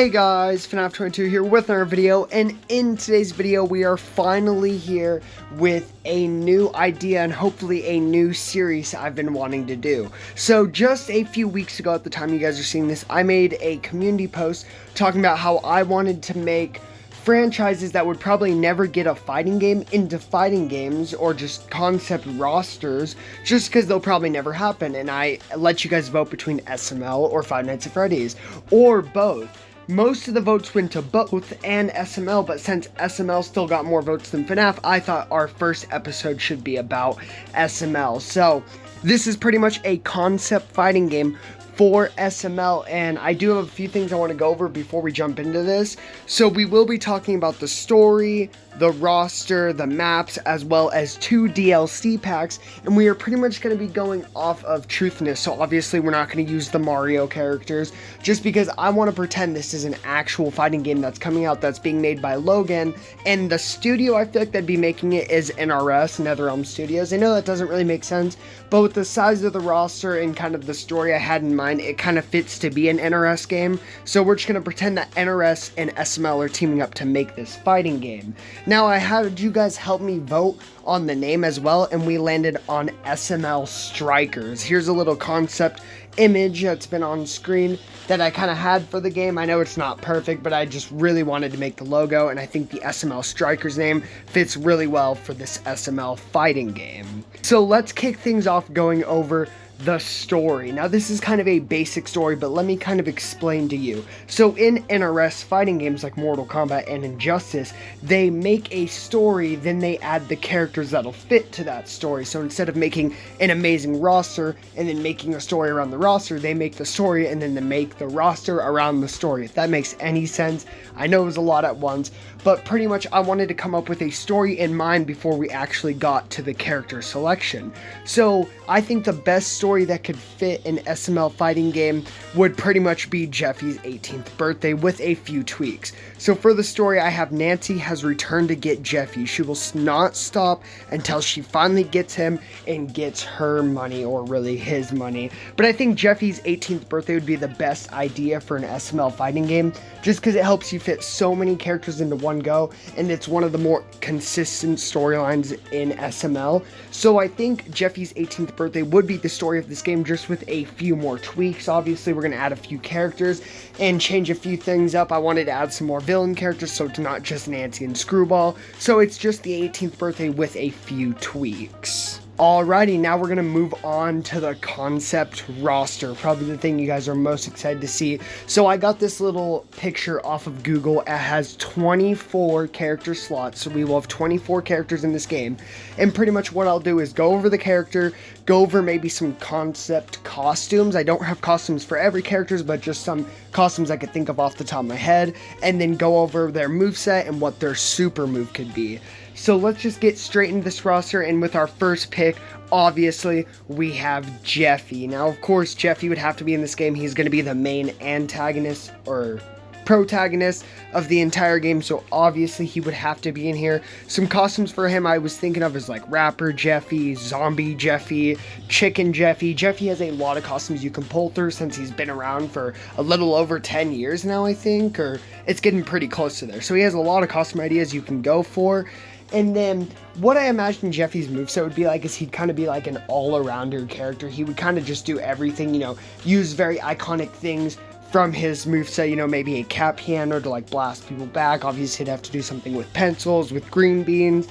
Hey guys, FNAF22 here with another video, and in today's video we are finally here with a new idea and hopefully a new series I've been wanting to do. So just a few weeks ago, at the time you guys are seeing this, I made a community post talking about how I wanted to make franchises that would probably never get a fighting game into fighting games, or just concept rosters, just because they'll probably never happen, and I let you guys vote between SML or Five Nights at Freddy's, or both. Most of the votes went to both and SML, but since SML still got more votes than FNAF, I thought our first episode should be about SML. So this is pretty much a concept fighting game for SML, and I do have a few things I want to go over before we jump into this. So we will be talking about the story, the roster, the maps, as well as 2 DLC packs, and we are pretty much going to be going off of truthness. So obviously we're not going to use the Mario characters, just because I want to pretend this is an actual fighting game that's coming out, that's being made by Logan, and the studio I feel like that'd be making it is NRS, NetherRealm Studios. I know that doesn't really make sense, but with the size of the roster and kind of the story I had in mind, it kind of fits to be an NRS game. So we're just going to pretend that NRS and SML are teaming up to make this fighting game. Now, I had you guys help me vote on the name as well, and we landed on SML Strikers. Here's a little concept image that's been on screen that I kind of had for the game. I know it's not perfect, but I just really wanted to make the logo, and I think the SML Strikers name fits really well for this SML fighting game. So let's kick things off going over the story. Now, this is kind of a basic story, but let me kind of explain to you. So in NRS fighting games like Mortal Kombat and Injustice, they make a story, then they add the characters that'll fit to that story. So instead of making an amazing roster and then making a story around the roster, they make the story and then they make the roster around the story. If that makes any sense. I know it was a lot at once, but pretty much I wanted to come up with a story in mind before we actually got to the character selection. So I think the best story that could fit an SML fighting game would pretty much be Jeffy's 18th birthday with a few tweaks. So for the story, I have Nancy has returned to get Jeffy. She will not stop until she finally gets him and gets her money, or really his money. But I think Jeffy's 18th birthday would be the best idea for an SML fighting game, just because it helps you fit so many characters into one go, and it's one of the more consistent storylines in SML. So I think Jeffy's 18th birthday would be the story of this game, just with a few more tweaks. Obviously, we're going to add a few characters and change a few things up. I wanted to add some more villain characters, so it's not just Nancy and Screwball. So it's just the 18th birthday with a few tweaks. Alrighty, now we're going to move on to the concept roster, probably the thing you guys are most excited to see. So I got this little picture off of Google. It has 24 character slots, so we will have 24 characters in this game. And pretty much what I'll do is go over the character, go over maybe some concept costumes. I don't have costumes for every character, but just some costumes I could think of off the top of my head, and then go over their moveset and what their super move could be. So let's just get straight into this roster, and with our first pick, obviously, we have Jeffy. Now, of course, Jeffy would have to be in this game. He's going to be the main antagonist, or protagonist of the entire game, so obviously he would have to be in here. Some costumes for him I was thinking of is like Rapper Jeffy, Zombie Jeffy, Chicken Jeffy. Jeffy has a lot of costumes you can pull through since he's been around for a little over 10 years now, I think, or it's getting pretty close to there. So he has a lot of costume ideas you can go for. And then what I imagine Jeffy's moveset would be like is he'd kind of be like an all-arounder character. He would kind of just do everything, you know, use very iconic things from his moveset, you know, maybe a cat piano to like blast people back. Obviously he'd have to do something with pencils, with green beans,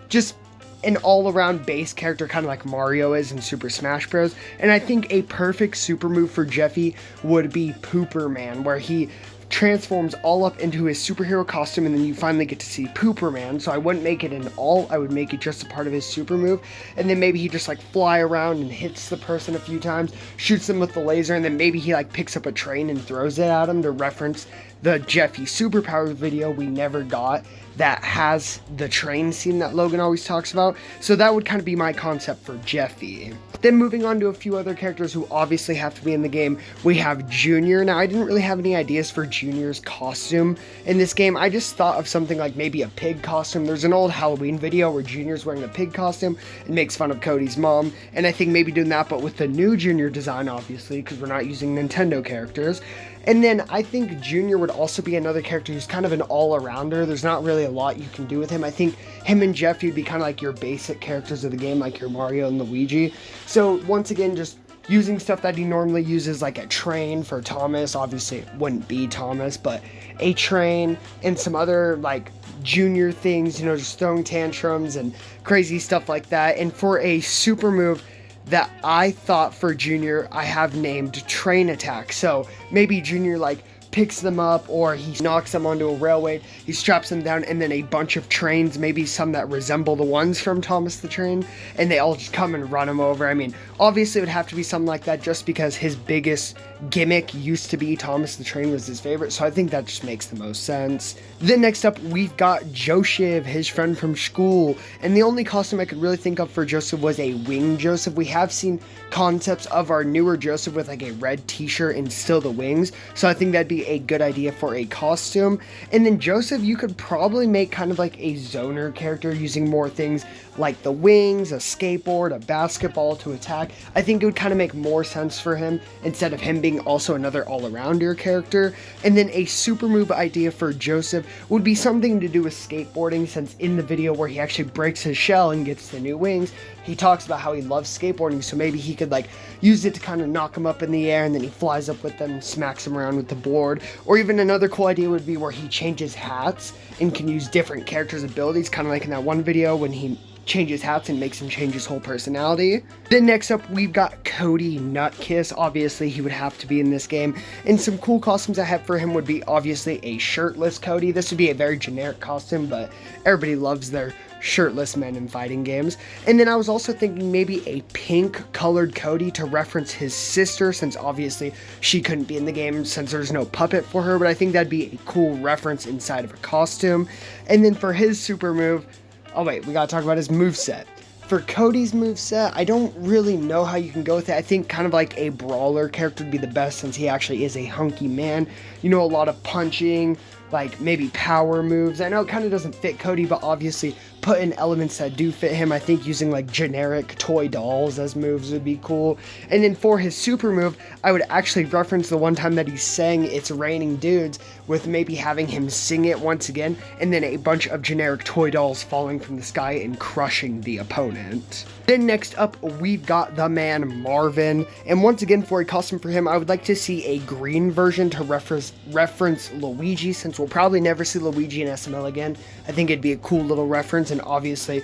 just an all-around base character, kind of like Mario is in Super Smash Bros. And I think a perfect super move for Jeffy would be Pooper Man, where he transforms all up into his superhero costume, and then you finally get to see Pooper Man. So I wouldn't make it an all, I would make it just a part of his super move, and then maybe he just like fly around and hits the person a few times, shoots them with the laser, and then maybe he like picks up a train and throws it at him to reference the Jeffy superpower video we never got that has the train scene that Logan always talks about. So that would kind of be my concept for Jeffy. Then moving on to a few other characters who obviously have to be in the game, we have Junior. Now, I didn't really have any ideas for Junior's costume in this game. I just thought of something like maybe a pig costume. There's an old Halloween video where Junior's wearing a pig costume and makes fun of Cody's mom, and I think maybe doing that, but with the new Junior design, obviously, because we're not using Nintendo characters. And then I think Junior would also be another character who's kind of an all-arounder. There's not really a lot you can do with him. I think him and Jeffy would be kind of like your basic characters of the game, like your Mario and Luigi. So once again, just using stuff that he normally uses, like a train for Thomas. Obviously, it wouldn't be Thomas, but a train and some other like Junior things, you know, just throwing tantrums and crazy stuff like that. And for a super move that I thought for Junior, I have named Train Attack. So maybe Junior like picks them up, or he knocks them onto a railway, he straps them down, and then a bunch of trains, maybe some that resemble the ones from Thomas the Train, and they all just come and run him over. I mean, obviously it would have to be something like that just because his biggest gimmick used to be Thomas the Train was his favorite, so I think that just makes the most sense. Then next up, we've got Joseph, his friend from school, and the only costume I could really think of for Joseph was a wing Joseph. We have seen concepts of our newer Joseph with like a red t-shirt and still the wings, so I think that'd be a good idea for a costume. And then Joseph, you could probably make kind of like a zoner character using more things like the wings, a skateboard, a basketball to attack. I think it would kind of make more sense for him instead of him being also another all-arounder character. And then a super move idea for Joseph would be something to do with skateboarding, since in the video where he actually breaks his shell and gets the new wings, he talks about how he loves skateboarding, so maybe he could like use it to kind of knock him up in the air, and then he flies up with them and smacks him around with the board. Or even another cool idea would be where he changes hats and can use different characters' abilities, kind of like in that one video when he changes hats and makes him change his whole personality. Then next up, we've got Cody Nutkiss. Obviously, he would have to be in this game. And some cool costumes I have for him would be obviously a shirtless Cody. This would be a very generic costume, but everybody loves their shirtless men in fighting games. And then I was also thinking maybe a pink colored Cody to reference his sister, since obviously she couldn't be in the game since there's no puppet for her, but I think that'd be a cool reference inside of a costume. And then for his super move, oh wait, we gotta talk about his moveset. For Cody's moveset, I don't really know how you can go with it. I think kind of like a brawler character would be the best, since he actually is a hunky man. You know, a lot of punching, like maybe power moves. I know it kind of doesn't fit Cody, but obviously put in elements that do fit him. I think using like generic toy dolls as moves would be cool. And then for his super move, I would actually reference the one time that he sang It's Raining Dudes, with maybe having him sing it once again, and then a bunch of generic toy dolls falling from the sky and crushing the opponent. Then next up, we've got the man Marvin, and once again for a costume for him, I would like to see a green version to reference Luigi, since we'll probably never see Luigi in SML again. I think it'd be a cool little reference, and obviously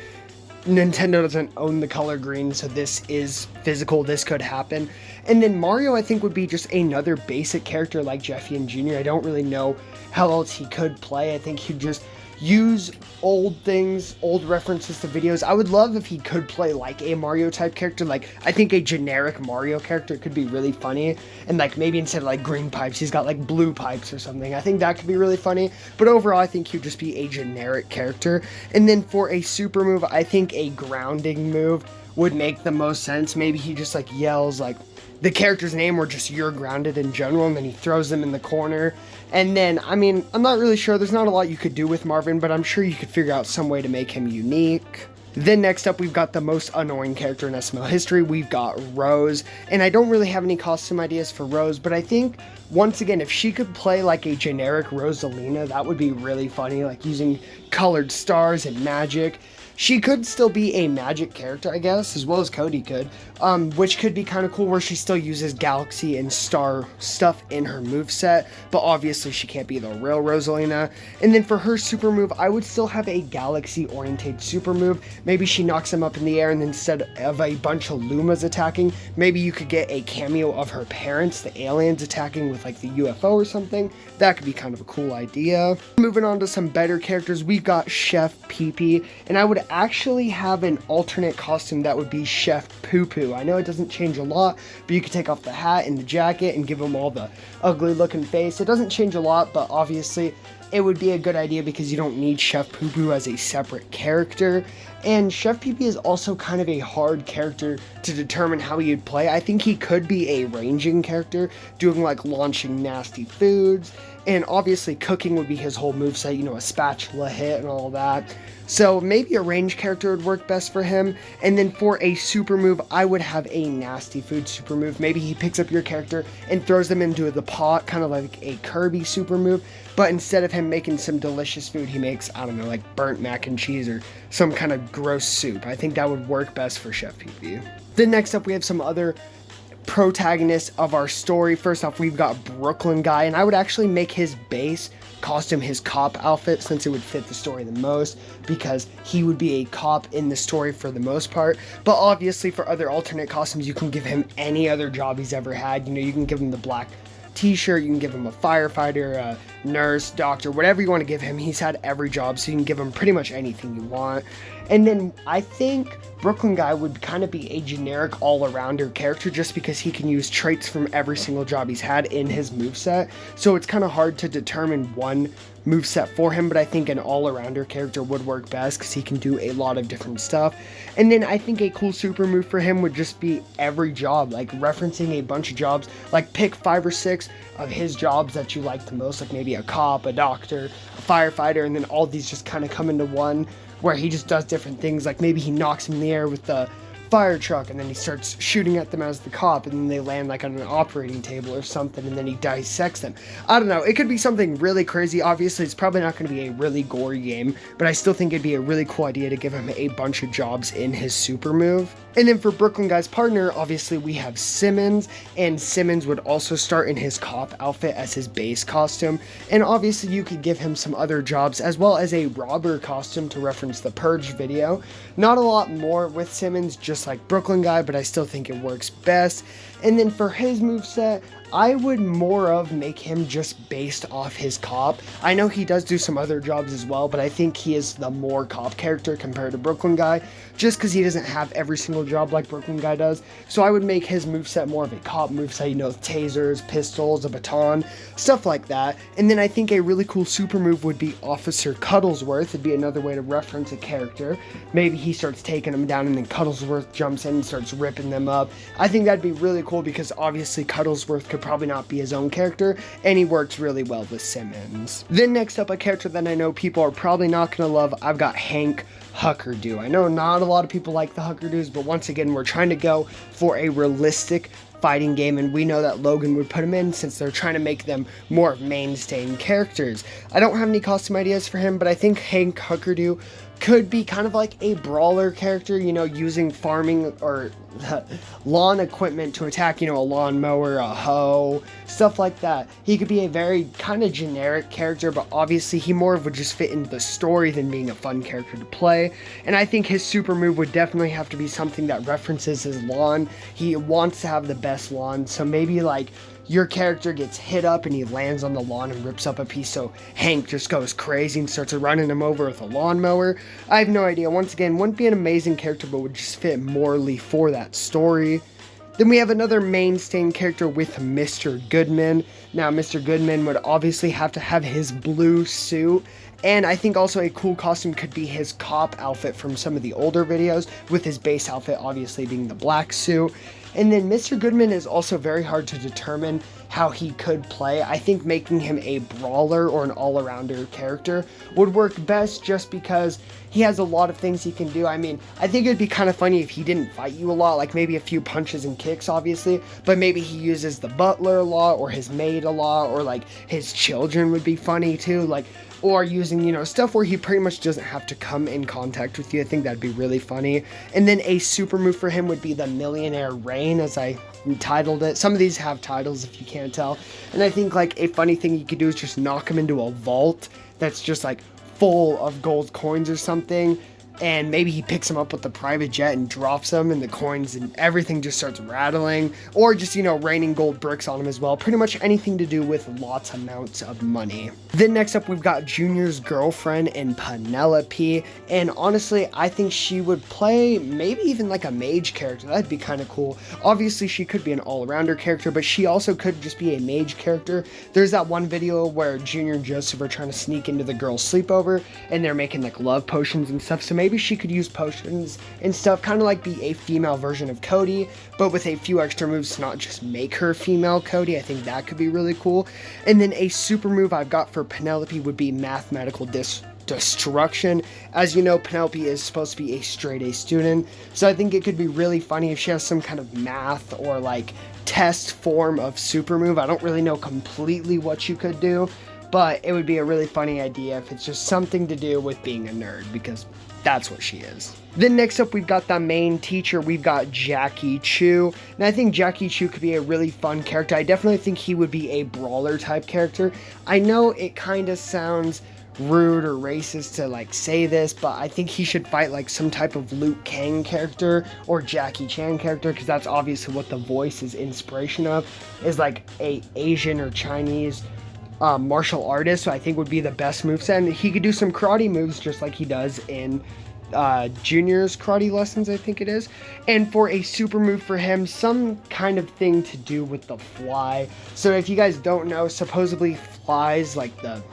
Nintendo doesn't own the color green, so this is physical, this could happen. And then Mario, I think, would be just another basic character like Jeffy and Junior. I don't really know how else he could play. I think he'd just use old things, old references to videos. I would love if he could play like a Mario type character. Like, I think a generic Mario character could be really funny, and like maybe instead of like green pipes, he's got like blue pipes or something. I think that could be really funny, but overall I think he'd just be a generic character. And then for a super move, I think a grounding move would make the most sense. Maybe he just like yells like the character's name, or just "You're grounded" in general, and then he throws them in the corner. And then, I mean, I'm not really sure, there's not a lot you could do with Marvin, but I'm sure you could figure out some way to make him unique. Then next up, we've got the most annoying character in SML history. We've got Rose, and I don't really have any costume ideas for Rose, but I think, once again, if she could play like a generic Rosalina, that would be really funny, like using colored stars and magic. She could still be a magic character, I guess, as well as Cody could, which could be kind of cool, where she still uses galaxy and star stuff in her moveset, but obviously she can't be the real Rosalina. And then for her super move, I would still have a galaxy-oriented super move. Maybe she knocks them up in the air, and instead of a bunch of Lumas attacking, maybe you could get a cameo of her parents, the aliens, attacking with like the UFO or something. That could be kind of a cool idea. Moving on to some better characters, we've got Chef Pee-Pee, and I would actually have an alternate costume that would be Chef Poo-Poo. I know it doesn't change a lot, but you could take off the hat and the jacket and give him all the ugly looking face. It doesn't change a lot, but obviously it would be a good idea because you don't need Chef Poo Poo as a separate character. And Chef Pee Pee is also kind of a hard character to determine how you'd play. I think he could be a ranging character, doing like launching nasty foods, and obviously cooking would be his whole moveset, you know, a spatula hit and all that. So maybe a range character would work best for him. And then for a super move, I would have a nasty food super move. Maybe he picks up your character and throws them into the pot, kind of like a Kirby super move. But instead of him making some delicious food, he makes, I don't know, like burnt mac and cheese or some kind of gross soup. I think that would work best for Chef Pee Pee. Then next up, we have some other protagonists of our story. First off, we've got Brooklyn Guy, and I would actually make his base costume his cop outfit since it would fit the story the most, because he would be a cop in the story for the most part. But obviously for other alternate costumes, you can give him any other job he's ever had. You know, you can give him the black t-shirt, you can give him a firefighter, a nurse, doctor, whatever you want to give him. He's had every job, so you can give him pretty much anything you want. And then I think Brooklyn Guy would kind of be a generic all-arounder character just because he can use traits from every single job he's had in his moveset. So it's kind of hard to determine one moveset for him, but I think an all-arounder character would work best because he can do a lot of different stuff. And then I think a cool super move for him would just be every job, like referencing a bunch of jobs, like pick 5 or 6 of his jobs that you like the most, like maybe a cop, a doctor, a firefighter, and then all these just kind of come into one, where he just does different things. Like maybe he knocks him in the air with the fire truck and then he starts shooting at them as the cop, and then they land like on an operating table or something, and then he dissects them. I don't know, it could be something really crazy. Obviously it's probably not going to be a really gory game, but I still think it'd be a really cool idea to give him a bunch of jobs in his super move. And then for Brooklyn Guy's partner, obviously we have Simmons, and Simmons would also start in his cop outfit as his base costume. And obviously you could give him some other jobs as well as a robber costume to reference the Purge video. Not a lot more with Simmons, just like Brooklyn Guy, but I still think it works best. And then for his moveset, I would more of make him just based off his cop. I know he does do some other jobs as well, but I think he is the more cop character compared to Brooklyn Guy, just because he doesn't have every single job like Brooklyn Guy does. So I would make his moveset more of a cop moveset, you know, tasers, pistols, a baton, stuff like that. And then I think a really cool super move would be Officer Cuddlesworth. It'd be another way to reference a character. Maybe he starts taking them down and then Cuddlesworth jumps in and starts ripping them up. I think that'd be really cool because obviously Cuddlesworth could probably not be his own character, and he works really well with Simmons. Then next up, a character that I know people are probably not going to love, I've got Hank Huckerdoo. I know not a lot of people like the Huckerdoos, but once again, we're trying to go for a realistic fighting game, and we know that Logan would put him in since they're trying to make them more mainstay characters. I don't have any costume ideas for him, but I think Hank Huckerdoo could be kind of like a brawler character, you know, using farming or lawn equipment to attack, you know, a lawnmower, a hoe, stuff like that. He could be a very kind of generic character, but obviously he more would just fit into the story than being a fun character to play. And I think his super move would definitely have to be something that references his lawn. He wants to have the best lawn, so maybe like your character gets hit up and he lands on the lawn and rips up a piece, so Hank just goes crazy and starts running him over with a lawnmower. I have no idea. Once again, wouldn't be an amazing character, but would just fit morally for that story. Then we have another mainstay character with Mr. Goodman. Now, Mr. Goodman would obviously have to have his blue suit, and I think also a cool costume could be his cop outfit from some of the older videos, with his base outfit obviously being the black suit. And then Mr. Goodman is also very hard to determine how he could play. I think making him a brawler or an all-arounder character would work best just because he has a lot of things he can do. I mean, I think it'd be kind of funny if he didn't fight you a lot, like maybe a few punches and kicks, obviously, but maybe he uses the butler a lot or his maid a lot, or like his children would be funny too, like, or using, you know, stuff where he pretty much doesn't have to come in contact with you. I think that'd be really funny. And then a super move for him would be the Millionaire Rain, as I titled it. Some of these have titles if you can't tell. And I think like a funny thing you could do is just knock him into a vault that's just like full of gold coins or something. and maybe he picks him up with the private jet and drops them, and the coins and everything just starts rattling, or just, you know, raining gold bricks on him as well. Pretty much anything to do with lots amounts of money. Then next up, we've got Junior's girlfriend in Penelope, and honestly, I think she would play maybe even like a mage character. That'd be kind of cool. Obviously, she could be an all-arounder character, but she also could just be a mage character. There's that one video where Junior and Joseph are trying to sneak into the girl's sleepover, and they're making like love potions and stuff, so maybe she could use potions and stuff, kind of like be a female version of Cody, but with a few extra moves to not just make her female Cody. I think that could be really cool. And then a super move I've got for Penelope would be mathematical destruction. As you know, Penelope is supposed to be a straight A student, so I think it could be really funny if she has some kind of math or like test form of super move. I don't really know completely what you could do, but it would be a really funny idea if it's just something to do with being a nerd, because that's what she is. Then next up, we've got the main teacher. We've got Jackie Chu, and I think Jackie Chu could be a really fun character. I definitely think he would be a brawler type character. I know it kind of sounds rude or racist to like say this, but I think he should fight like some type of Liu Kang character or Jackie Chan character, because that's obviously what the voice is inspiration of, is like a Asian or Chinese martial artist. So I think would be the best moveset, and he could do some karate moves just like he does in Junior's karate lessons, I think it is. And for a super move for him, some kind of thing to do with the fly. So if you guys don't know, supposedly flies, like the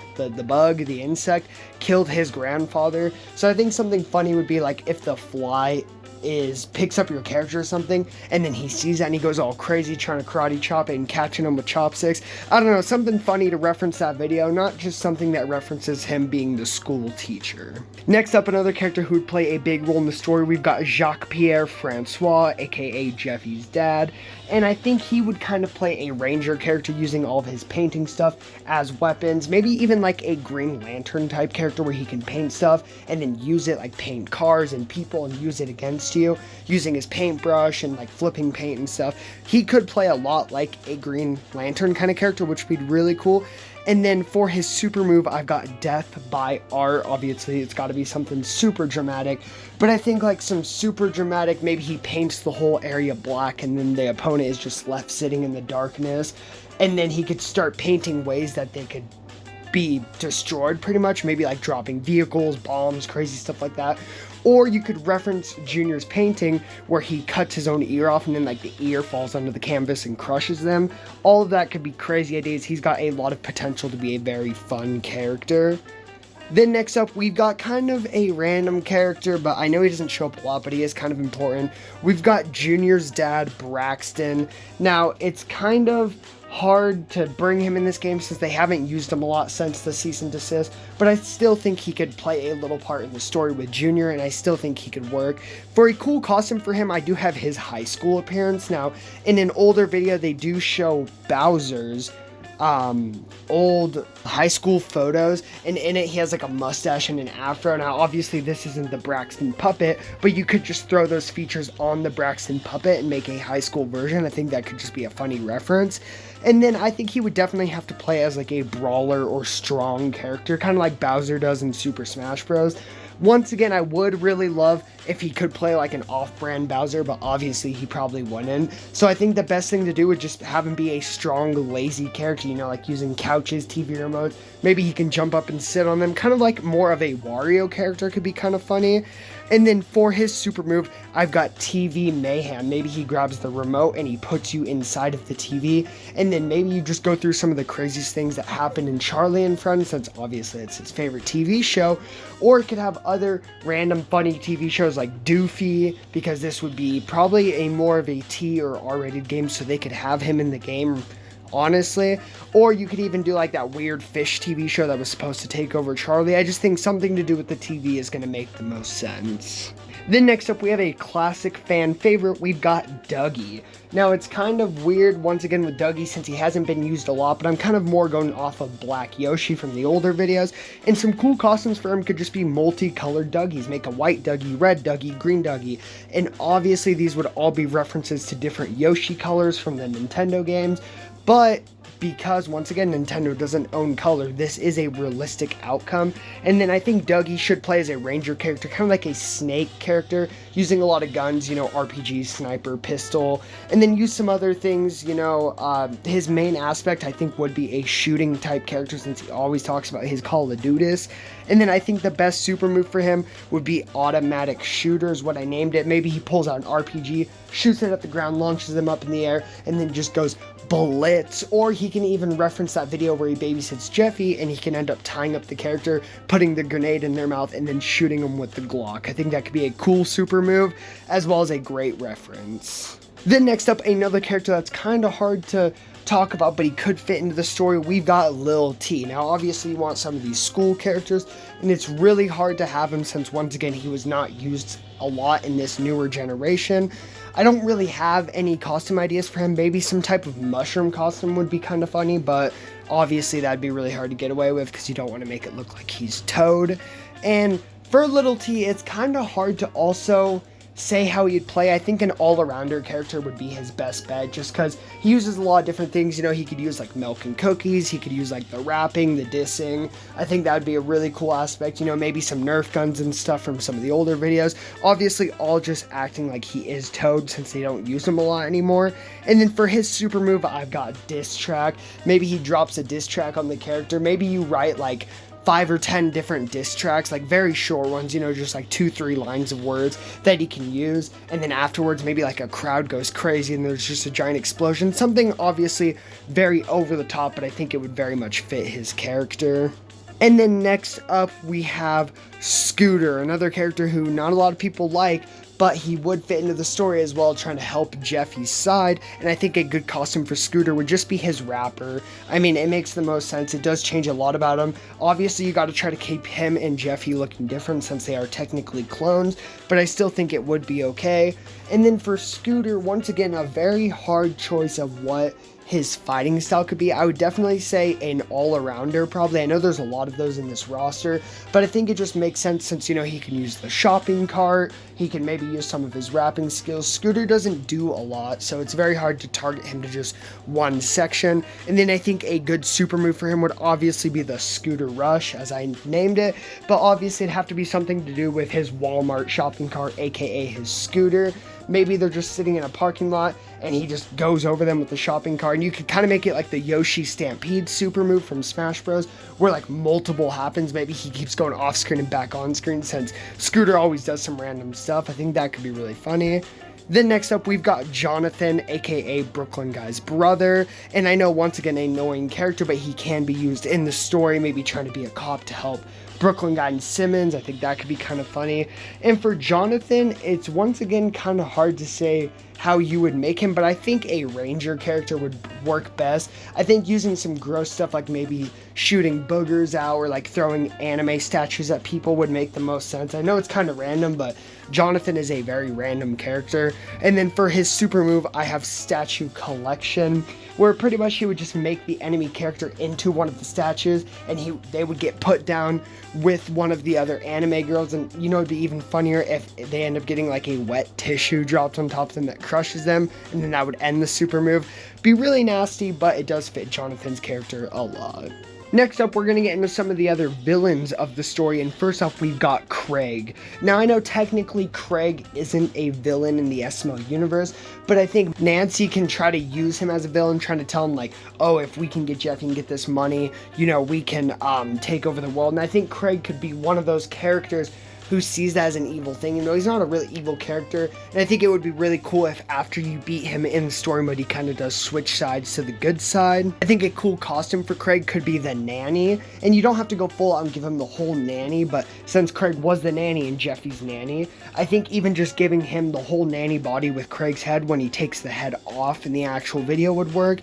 bug, the insect, killed his grandfather. So I think something funny would be like if the fly picks up your character or something, and then he sees that and he goes all crazy trying to karate chop it and catching him with chopsticks. I don't know, something funny to reference that video, not just something that references him being the school teacher. Next up, another character who would play a big role in the story, we've got Jacques-Pierre Francois, aka Jeffy's dad, and I think he would kind of play a ranger character using all of his painting stuff as weapons, maybe even like a Green Lantern type character where he can paint stuff and then use it, like paint cars and people and use it against you using his paintbrush and like flipping paint and stuff. He could play a lot like a Green Lantern kind of character, which would be really cool. And then for his super move, I've got Death by Art. Obviously, it's got to be something super dramatic, but I think like some super dramatic, maybe he paints the whole area black and then the opponent is just left sitting in the darkness, and then he could start painting ways that they could be destroyed pretty much, maybe like dropping vehicles, bombs, crazy stuff like that. Or you could reference Junior's painting where he cuts his own ear off and then like the ear falls onto the canvas and crushes them. All of that could be crazy ideas. He's got a lot of potential to be a very fun character. Then next up, we've got kind of a random character, but I know he doesn't show up a lot, but he is kind of important. We've got Junior's dad, Braxton. Now, it's kind of hard to bring him in this game since they haven't used him a lot since the cease and desist, but I still think he could play a little part in the story with Junior, and I still think he could work. For a cool costume for him, I do have his high school appearance. Now, in an older video, they do show Bowser's old high school photos, and in it he has like a mustache and an afro. Now obviously this isn't the Braxton puppet, but you could just throw those features on the Braxton puppet and make a high school version. I think that could just be a funny reference. And then I think he would definitely have to play as like a brawler or strong character, kind of like Bowser does in Super Smash Bros. Once again, I would really love if he could play like an off-brand Bowser, but obviously he probably wouldn't. So I think the best thing to do would just have him be a strong, lazy character, you know, like using couches, TV remotes. Maybe he can jump up and sit on them, kind of like more of a Wario character could be kind of funny. And then for his super move, I've got TV Mayhem. Maybe he grabs the remote and he puts you inside of the TV, and then maybe you just go through some of the craziest things that happened in Charlie and Friends, since obviously it's his favorite TV show. Or it could have other random funny TV shows like Doofy, because this would be probably a more of a T or R-rated game, so they could have him in the game, honestly. Or you could even do like that weird fish TV show that was supposed to take over Charlie. I just think something to do with the TV is going to make the most sense. Then next up, we have a classic fan favorite. We've got Dougie. Now it's kind of weird once again with Dougie since he hasn't been used a lot, but I'm kind of more going off of Black Yoshi from the older videos. And some cool costumes for him could just be multicolored Dougies. Make a white Dougie, red Dougie, green Dougie. And obviously these would all be references to different Yoshi colors from the Nintendo games. But because, once again, Nintendo doesn't own color, this is a realistic outcome. And then I think Dougie should play as a ranger character, kind of like a snake character, using a lot of guns, you know, RPG, sniper, pistol, and then use some other things, you know. His main aspect, I think, would be a shooting type character, since he always talks about his Call of Duties. And then I think the best super move for him would be automatic shooters, what I named it. Maybe he pulls out an RPG, shoots it at the ground, launches them up in the air, and then just goes blitz. Or he can even reference that video where he babysits Jeffy, and he can end up tying up the character, putting the grenade in their mouth, and then shooting them with the Glock. I think that could be a cool super move, as well as a great reference. Then next up, another character that's kind of hard to talk about, but he could fit into the story. We've got Lil T. Now, obviously, you want some of these school characters, and it's really hard to have him since, once again, he was not used a lot in this newer generation. I don't really have any costume ideas for him. Maybe some type of mushroom costume would be kind of funny, but obviously that'd be really hard to get away with because you don't want to make it look like he's Toad. And for Little T, it's kind of hard to also say how he'd play. I think an all-arounder character would be his best bet, just because he uses a lot of different things. You know, he could use like milk and cookies, he could use like the rapping, the dissing. I think that would be a really cool aspect. You know, maybe some Nerf guns and stuff from some of the older videos. Obviously, all just acting like he is Toad, since they don't use him a lot anymore. And then for his super move, I've got diss track. Maybe he drops a diss track on the character. Maybe you write like 5 or 10 different diss tracks, like very short ones, you know, just like 2-3 lines of words that he can use, and then afterwards maybe like a crowd goes crazy and there's just a giant explosion. Something obviously very over the top, but I think it would very much fit his character. And then next up we have Scooter, another character who not a lot of people like, but he would fit into the story as well, trying to help Jeffy's side. And I think a good costume for Scooter would just be his rapper. I mean, it makes the most sense. It does change a lot about him. Obviously, you got to try to keep him and Jeffy looking different since they are technically clones, but I still think it would be okay. And then for Scooter, once again, a very hard choice of what his fighting style could be. I would definitely say an all-arounder, probably. I know there's a lot of those in this roster, but I think it just makes sense since, you know, he can use the shopping cart, he can maybe use some of his rapping skills. Scooter doesn't do a lot, so it's very hard to target him to just one section. And then I think a good super move for him would obviously be the Scooter Rush, as I named it, but obviously it'd have to be something to do with his Walmart shopping cart, aka his scooter. Maybe they're just sitting in a parking lot and he just goes over them with the shopping cart, and you could kind of make it like the Yoshi Stampede super move from Smash Bros, where like multiple happens. Maybe he keeps going off screen and back on screen since Scooter always does some random stuff. I think that could be really funny. Then next up, we've got Jonathan, aka Brooklyn Guy's brother. And I know, once again, an annoying character, but he can be used in the story, maybe trying to be a cop to help Brooklyn Guy and Simmons. I think that could be kind of funny. And for Jonathan, it's once again kind of hard to say how you would make him, but I think a ranger character would work best. I think using some gross stuff like maybe shooting boogers out or like throwing anime statues at people would make the most sense. I know it's kind of random, but Jonathan is a very random character. And then for his super move, I have Statue Collection, where pretty much he would just make the enemy character into one of the statues, and they would get put down with one of the other anime girls. And you know, it'd be even funnier if they end up getting like a wet tissue dropped on top of them that crushes them, and then that would end the super move. Be really nasty, but it does fit Jonathan's character a lot. Next up, we're going to get into some of the other villains of the story, and first off, we've got Craig. Now, I know technically Craig isn't a villain in the SML universe, but I think Nancy can try to use him as a villain, trying to tell him, like, oh, if we can get Jeffy and get this money, you know, we can take over the world. And I think Craig could be one of those characters who sees that as an evil thing. You know, he's not a really evil character, and I think it would be really cool if after you beat him in story mode, he kind of does switch sides to the good side. I think a cool costume for Craig could be the nanny, and you don't have to go full out and give him the whole nanny, but since Craig was the nanny and Jeffy's nanny, I think even just giving him the whole nanny body with Craig's head when he takes the head off in the actual video would work.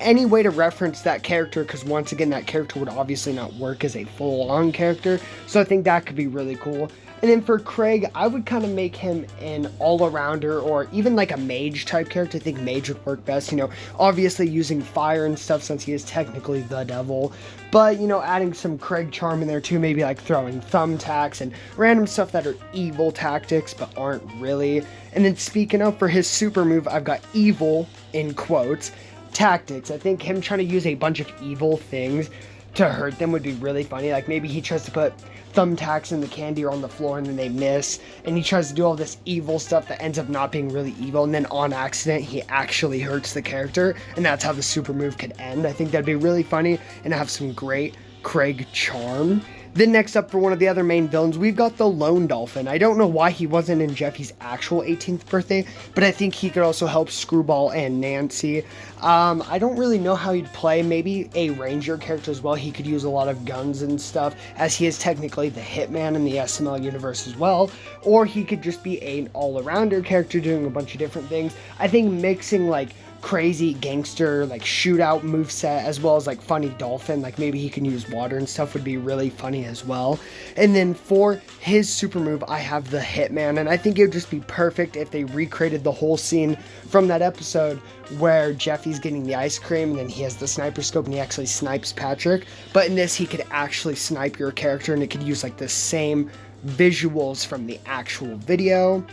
Any way to reference that character, because once again, that character would obviously not work as a full-on character, so I think that could be really cool. And then for Craig, I would kind of make him an all-arounder or even like a mage type character. I think mage would work best, you know, obviously using fire and stuff since he is technically the devil, but, you know, adding some Craig charm in there too, maybe like throwing thumbtacks and random stuff that are evil tactics but aren't really. And then speaking of, for his super move, I've got evil in quotes, tactics. I think him trying to use a bunch of evil things to hurt them would be really funny. Like maybe he tries to put thumbtacks in the candy or on the floor and then they miss, and he tries to do all this evil stuff that ends up not being really evil, and then on accident he actually hurts the character, and that's how the super move could end. I think that'd be really funny and have some great Craig charm. Then next up, for one of the other main villains, we've got the Lone Dolphin. I don't know why he wasn't in Jeffy's actual 18th birthday, but I think he could also help Screwball and Nancy. I don't really know how he'd play. Maybe a ranger character as well. He could use a lot of guns and stuff, as he is technically the hitman in the SML universe as well. Or he could just be an all-arounder character doing a bunch of different things. I think mixing like crazy gangster like shootout moveset as well as like funny dolphin, like maybe he can use water and stuff, would be really funny as well. And then for his super move, I have the Hitman, and I think it would just be perfect if they recreated the whole scene from that episode where Jeffy's getting the ice cream and then he has the sniper scope and he actually snipes Patrick. But in this, he could actually snipe your character, and it could use like the same visuals from the actual video.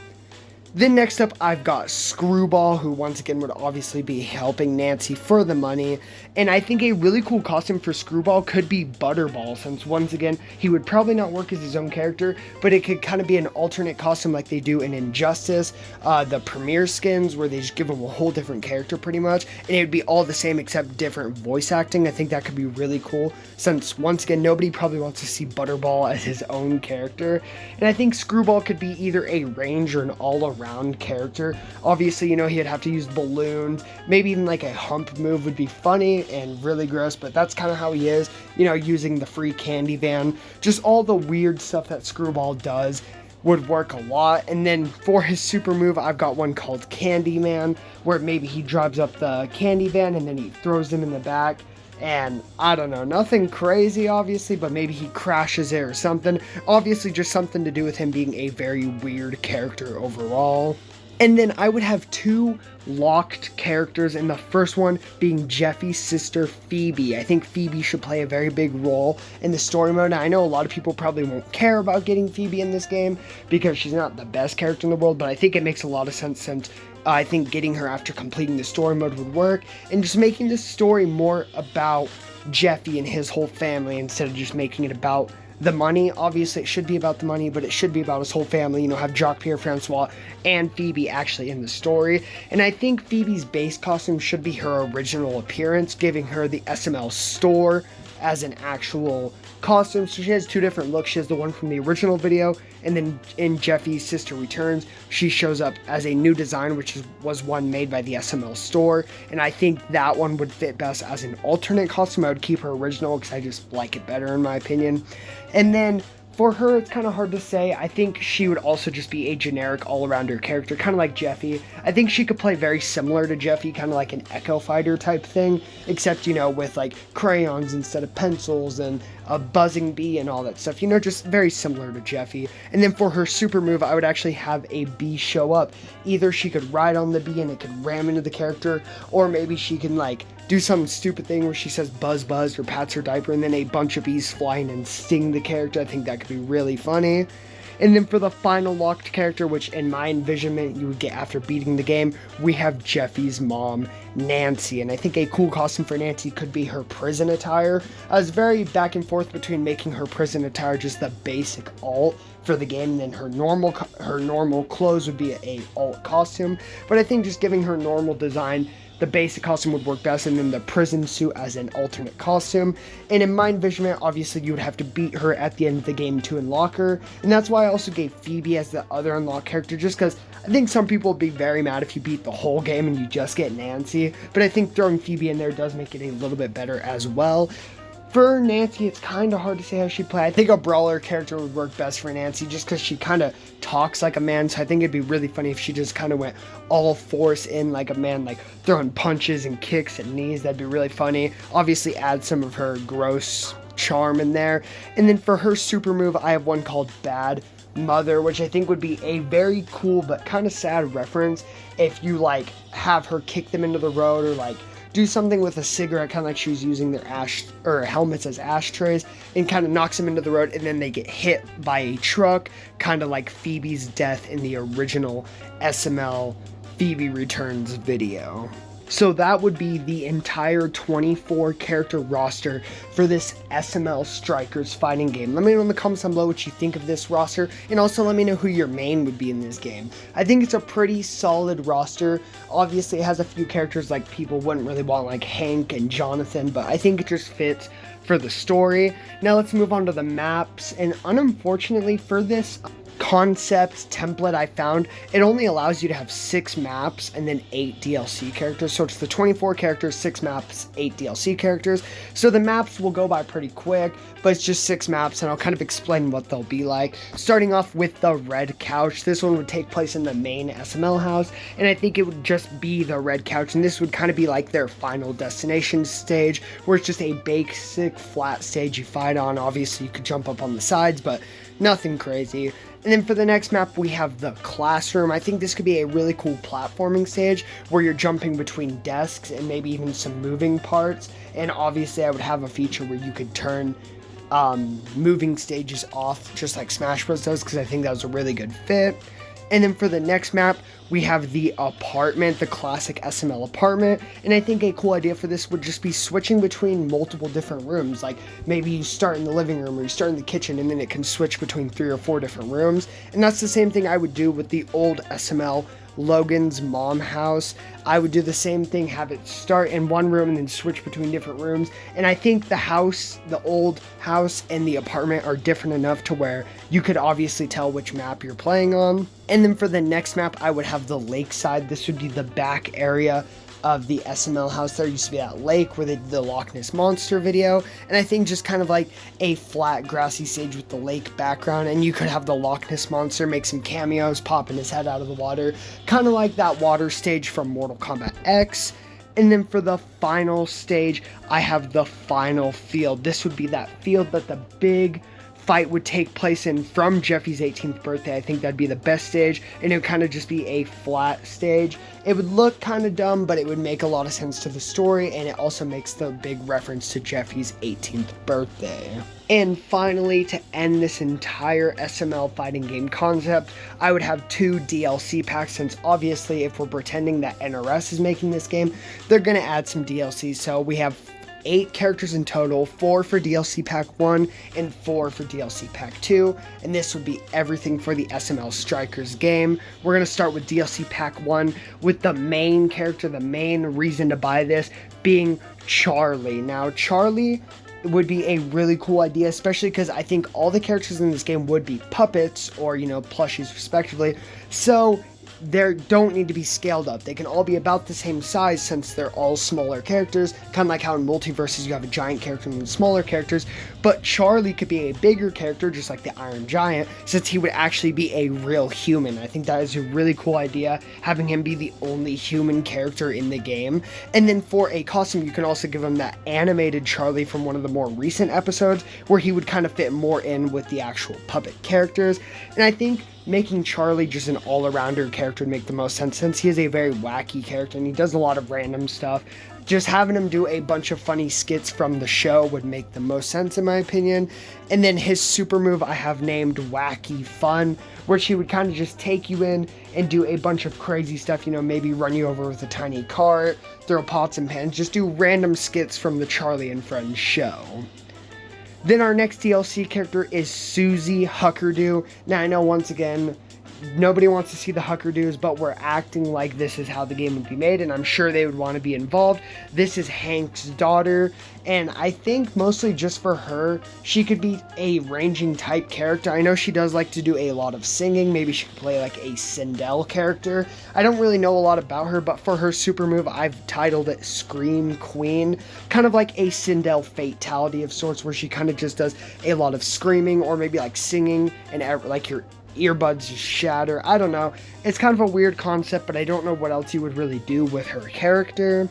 Then next up, I've got Screwball, who once again would obviously be helping Nancy for the money. And I think a really cool costume for Screwball could be Butterball, since once again, he would probably not work as his own character, but it could kind of be an alternate costume like they do in Injustice, the Premiere skins, where they just give him a whole different character pretty much. And it would be all the same except different voice acting. I think that could be really cool, since once again, nobody probably wants to see Butterball as his own character. And I think Screwball could be either a range or an all-around character. Obviously, you know, he'd have to use balloons. Maybe even like a hump move would be funny and really gross, but that's kind of how he is, you know, using the free candy van. Just all the weird stuff that Screwball does would work a lot. And then for his super move, I've got one called Candyman, where maybe he drives up the candy van and then he throws them in the back. And I don't know, nothing crazy obviously, but maybe he crashes it or something. Obviously just something to do with him being a very weird character overall. And then I would have two locked characters, and the first one being Jeffy's sister Phoebe. I think Phoebe should play a very big role in the story mode. Now, I know a lot of people probably won't care about getting Phoebe in this game because she's not the best character in the world, but I think it makes a lot of sense, since I think getting her after completing the story mode would work, and just making this story more about Jeffy and his whole family instead of just making it about the money. Obviously it should be about the money, but it should be about his whole family, you know, have Jacques, Pierre, Francois, and Phoebe actually in the story. And I think Phoebe's base costume should be her original appearance, giving her the SML store as an actual costume. So she has two different looks. She has the one from the original video, and then in Jeffy's Sister Returns, she shows up as a new design, which was one made by the SML store. And I think that one would fit best as an alternate costume. I would keep her original because I just like it better in my opinion. And then for her, it's kind of hard to say. I think she would also just be a generic all-arounder character, kind of like Jeffy. I think she could play very similar to Jeffy, kind of like an Echo Fighter type thing, except, you know, with like crayons instead of pencils and a buzzing bee and all that stuff, you know, just very similar to Jeffy. And then for her super move, I would actually have a bee show up. Either she could ride on the bee and it could ram into the character, or maybe she can like do some stupid thing where she says buzz buzz or pats her diaper and then a bunch of bees fly in and sting the character. I think that could be really funny. And then for the final locked character, which in my envisionment you would get after beating the game, we have Jeffy's mom, Nancy. And I think a cool costume for Nancy could be her prison attire. I was very back and forth between making her prison attire just the basic alt for the game, and then her normal clothes would be a alt costume. But I think just giving her normal design, the basic costume would work best, and then the prison suit as an alternate costume. And in my envisionment, obviously you would have to beat her at the end of the game to unlock her, and that's why I also gave Phoebe as the other unlocked character, just because I think some people would be very mad if you beat the whole game and you just get Nancy, but I think throwing Phoebe in there does make it a little bit better as well. For Nancy, it's kind of hard to say how she'd play. I think a brawler character would work best for Nancy just because she kind of talks like a man, so I think it'd be really funny if she just kind of went all force in like a man, like throwing punches and kicks and knees. That'd be really funny. Obviously add some of her gross charm in there. And then for her super move, I have one called Bad Mother, which I think would be a very cool but kind of sad reference if you like have her kick them into the road, or like do something with a cigarette, kind of like she was using their helmets as ashtrays, and kind of knocks them into the road, and then they get hit by a truck, kind of like Phoebe's death in the original SML Phoebe Returns video. So that would be the entire 24 character roster for this SML Strikers fighting game. Let me know in the comments down below what you think of this roster, and also let me know who your main would be in this game. I think it's a pretty solid roster. Obviously it has a few characters like people wouldn't really want, like Hank and Jonathan, but I think it just fits for the story. Now let's move on to the maps, and unfortunately for this concept template I found, it only allows you to have 6 maps and then 8 DLC characters. So it's the 24 characters, 6 maps, 8 DLC characters. So the maps will go by pretty quick, but it's just 6 maps, and I'll kind of explain what they'll be like. Starting off with the red couch. This one would take place in the main SML house, and I think it would just be the red couch, and this would kind of be like their final destination stage, where it's just a basic flat stage you fight on. Obviously you could jump up on the sides, but nothing crazy. And then for the next map, we have the classroom. I think this could be a really cool platforming stage where you're jumping between desks and maybe even some moving parts. And obviously I would have a feature where you could turn moving stages off, just like Smash Bros does, because I think that was a really good fit. And then for the next map, we have the apartment, the classic SML apartment. And I think a cool idea for this would just be switching between multiple different rooms. Like maybe you start in the living room or you start in the kitchen, and then it can switch between 3 or 4 different rooms. And that's the same thing I would do with the old SML Logan's mom house. I would do the same thing, have it start in one room and then switch between different rooms. And I think the house, the old house and the apartment are different enough to where you could obviously tell which map you're playing on. And then for the next map, I would have the lakeside. This would be the back area of the SML house. There used to be that lake where they did the Loch Ness Monster video, and I think just kind of like a flat grassy stage with the lake background, and you could have the Loch Ness Monster make some cameos, popping his head out of the water, kind of like that water stage from Mortal Kombat X. And then for the final stage, I have the final field. This would be that field that the big fight would take place in from Jeffy's 18th birthday. I think that'd be the best stage, and it would kind of just be a flat stage. It would look kind of dumb, but it would make a lot of sense to the story, and it also makes the big reference to Jeffy's 18th birthday. And finally, to end this entire SML fighting game concept, I would have 2 DLC packs, since obviously if we're pretending that NRS is making this game, they're going to add some DLC. So we have 8 characters in total, 4 for DLC Pack 1 and 4 for DLC Pack 2, and this would be everything for the SML Strikers game. We're going to start with DLC Pack 1 with the main character, the main reason to buy this being Charlie. Now, Charlie would be a really cool idea, especially because I think all the characters in this game would be puppets or, you know, plushies respectively, so they don't need to be scaled up. They can all be about the same size since they're all smaller characters, kind of like how in Multiverses you have a giant character and smaller characters, but Charlie could be a bigger character just like the Iron Giant, since he would actually be a real human. I think that is a really cool idea, having him be the only human character in the game. And then for a costume, you can also give him that animated Charlie from one of the more recent episodes, where he would kind of fit more in with the actual puppet characters. And I think making Charlie just an all-arounder character would make the most sense, since he is a very wacky character and he does a lot of random stuff. Just having him do a bunch of funny skits from the show would make the most sense in my opinion. And then his super move I have named Wacky Fun, where she would kind of just take you in and do a bunch of crazy stuff, you know, maybe run you over with a tiny cart, throw pots and pans, just do random skits from the Charlie and Friends show. Then our next DLC character is Susie Huckerdoo. Now I know once again, nobody wants to see the Huckerdoos, but we're acting like this is how the game would be made, and I'm sure they would want to be involved. This is Hank's daughter, and I think mostly just for her, she could be a ranging type character. I know she does like to do a lot of singing. Maybe she could play like a Sindel character. I don't really know a lot about her, but for her super move, I've titled it Scream Queen. Kind of like a Sindel fatality of sorts, where she kind of just does a lot of screaming, or maybe like singing, and like your earbuds just shatter. I don't know. It's kind of a weird concept, but I don't know what else you would really do with her character.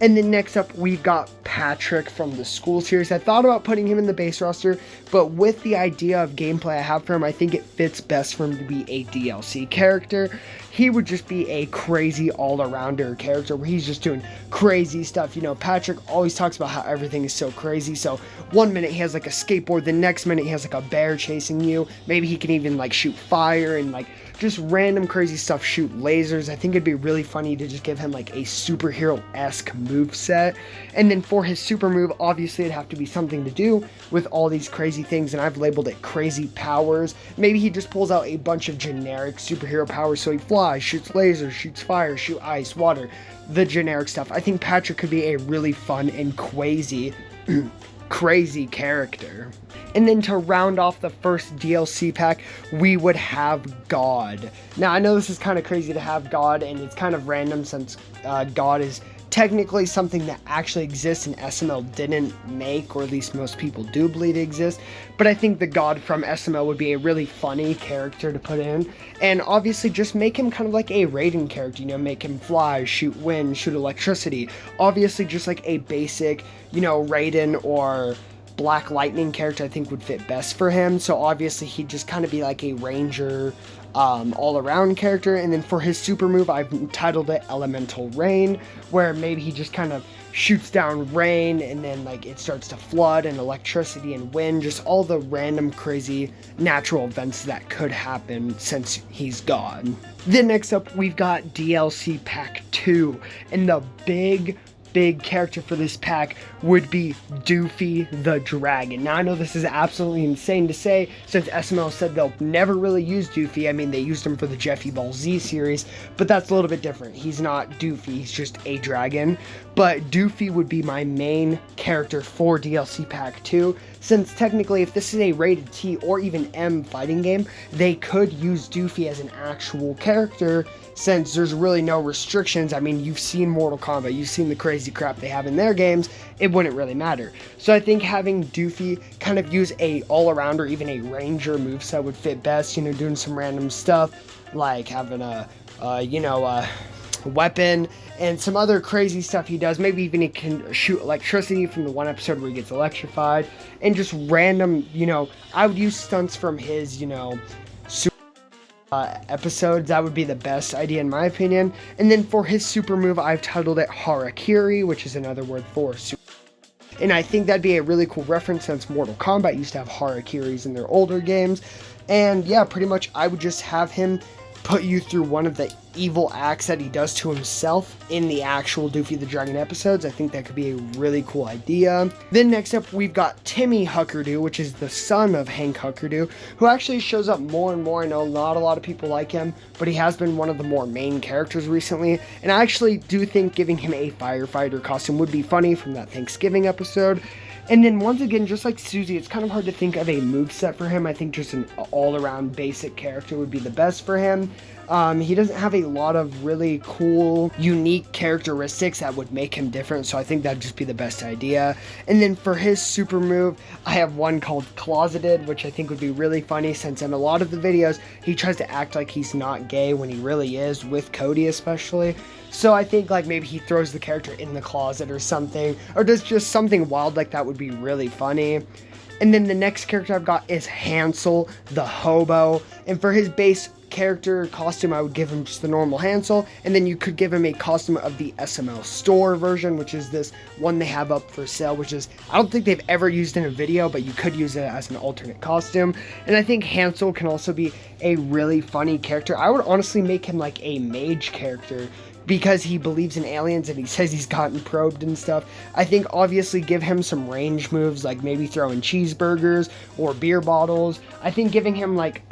And then next up, we've got Patrick from the School series. I thought about putting him in the base roster, but with the idea of gameplay I have for him, I think it fits best for him to be a DLC character. He would just be a crazy all-arounder character where he's just doing crazy stuff. You know, Patrick always talks about how everything is so crazy. So one minute he has like a skateboard, the next minute he has like a bear chasing you. Maybe he can even like shoot fire and like just random crazy stuff, shoot lasers. I think it'd be really funny to just give him like a superhero-esque moveset. And then for his super move, obviously it'd have to be something to do with all these crazy things, and I've labeled it crazy powers. Maybe he just pulls out a bunch of generic superhero powers, so he flies, shoots lasers, shoots fire, shoot ice, water, the generic stuff. I think Patrick could be a really fun and crazy character. And then to round off the first DLC pack, we would have God. Now, I know this is kind of crazy to have God, and it's kind of random since God is technically something that actually exists and SML didn't make, or at least most people do believe it exists. But I think the God from SML would be a really funny character to put in. And obviously just make him kind of like a Raiden character, you know, make him fly, shoot wind, shoot electricity. Obviously just like a basic, you know, Raiden or Black Lightning character I think would fit best for him. So obviously he'd just kind of be like a ranger, all-around character. And then for his super move, I've titled it Elemental Rain, where maybe he just kind of shoots down rain and then like it starts to flood, and electricity and wind, just all the random crazy natural events that could happen since he's gone. Then next up, we've got DLC Pack 2, and the big character for this pack would be Doofy the Dragon. Now, I know this is absolutely insane to say, since SML said they'll never really use Doofy. I mean, they used him for the Jeffy Ball Z series, but that's a little bit different. He's not Doofy, he's just a dragon. But Doofy would be my main character for DLC Pack 2, since technically if this is a rated T or even M fighting game, they could use Doofy as an actual character, since there's really no restrictions. I mean, you've seen Mortal Kombat, you've seen the crazy crap they have in their games, it wouldn't really matter. So I think having Doofy kind of use a all-around or even a ranger moveset would fit best, you know, doing some random stuff, like having a weapon and some other crazy stuff he does. Maybe even he can shoot electricity from the one episode where he gets electrified, and just random, you know, I would use stunts from his, you know, episodes. That would be the best idea in my opinion. And then for his super move, I've titled it Harakiri, which is another word for super. And I think that'd be a really cool reference, since Mortal Kombat used to have Harakiris in their older games. And yeah, pretty much I would just have him put you through one of the evil acts that he does to himself in the actual Doofy the Dragon episodes. I think that could be a really cool idea. Then next up, we've got Timmy Huckerdoo, which is the son of Hank Huckerdoo, who actually shows up more and more. I know not a lot of people like him, but he has been one of the more main characters recently. And I actually do think giving him a firefighter costume would be funny from that Thanksgiving episode. And then once again, just like Susie, it's kind of hard to think of a moveset for him. I think just an all-around basic character would be the best for him. He doesn't have a lot of really cool, unique characteristics that would make him different, so I think that'd just be the best idea. And then for his super move, I have one called Closeted, which I think would be really funny, since in a lot of the videos, he tries to act like he's not gay when he really is, with Cody especially. So I think like maybe he throws the character in the closet or something, or does just something wild like that would be really funny. And then the next character I've got is Hansel the Hobo, and for his base character costume, I would give him just the normal Hansel, and then you could give him a costume of the SML store version, which is this one they have up for sale, which is, I don't think they've ever used in a video, but you could use it as an alternate costume. And I think Hansel can also be a really funny character. I would honestly make him like a mage character, because he believes in aliens and he says he's gotten probed and stuff. I think obviously give him some range moves, like maybe throwing cheeseburgers or beer bottles. I think giving him like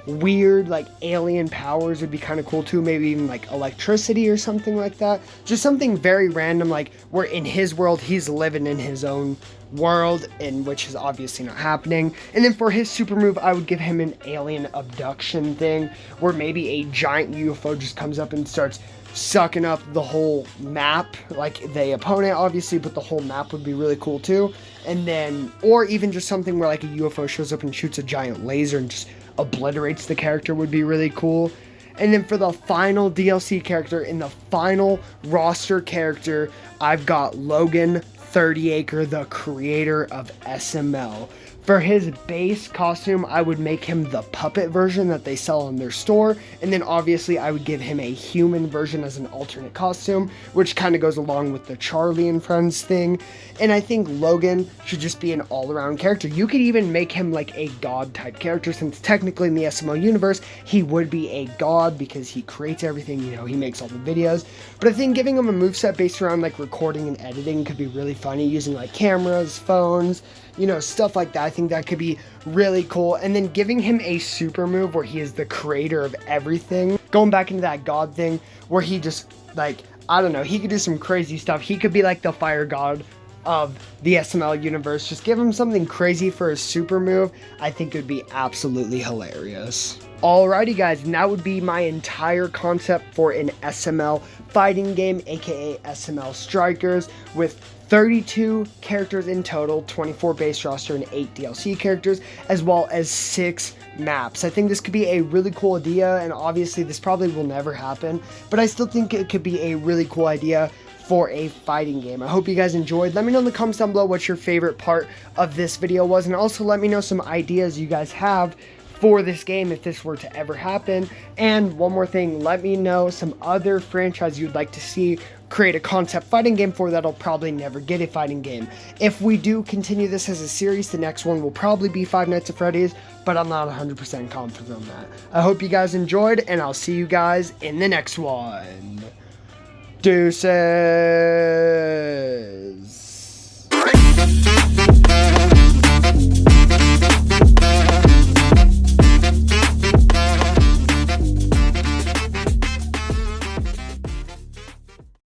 weird like alien powers would be kind of cool too. Maybe even like electricity or something like that. Just something very random, like where in his world he's living in his own world, in which is obviously not happening. And then for his super move, I would give him an alien abduction thing, where maybe a giant UFO just comes up and starts sucking up the whole map, like the opponent obviously, but the whole map would be really cool too. And then, or even just something where like a UFO shows up and shoots a giant laser and just obliterates the character would be really cool. And then for the final DLC character and the final roster character, I've got Logan 30acre, the creator of SML. For his base costume, I would make him the puppet version that they sell in their store, and then obviously I would give him a human version as an alternate costume, which kind of goes along with the Charlie and Friends thing. And I think Logan should just be an all-around character. You could even make him like a god type character, since technically in the SML universe, he would be a god because he creates everything, you know, he makes all the videos. But I think giving him a moveset based around like recording and editing could be really funny, using like cameras, phones, you know, stuff like that. I think that could be really cool. And then giving him a super move where he is the creator of everything. Going back into that god thing where he just, like, I don't know, he could do some crazy stuff. He could be like the fire god of the SML universe. Just give him something crazy for his super move. I think it would be absolutely hilarious. Alrighty guys, and that would be my entire concept for an SML fighting game, aka SML Strikers, with 32 characters in total, 24 base roster and 8 DLC characters, as well as 6 maps. I think this could be a really cool idea, and obviously this probably will never happen, but I still think it could be a really cool idea for a fighting game. I hope you guys enjoyed. Let me know in the comments down below what your favorite part of this video was, and also let me know some ideas you guys have for this game if this were to ever happen. And one more thing, let me know some other franchise you'd like to see create a concept fighting game for that'll probably never get a fighting game. If we do continue this as a series, the next one will probably be Five Nights at Freddy's, but I'm not 100% confident on that. I hope you guys enjoyed, and I'll see you guys in the next one. Deuces.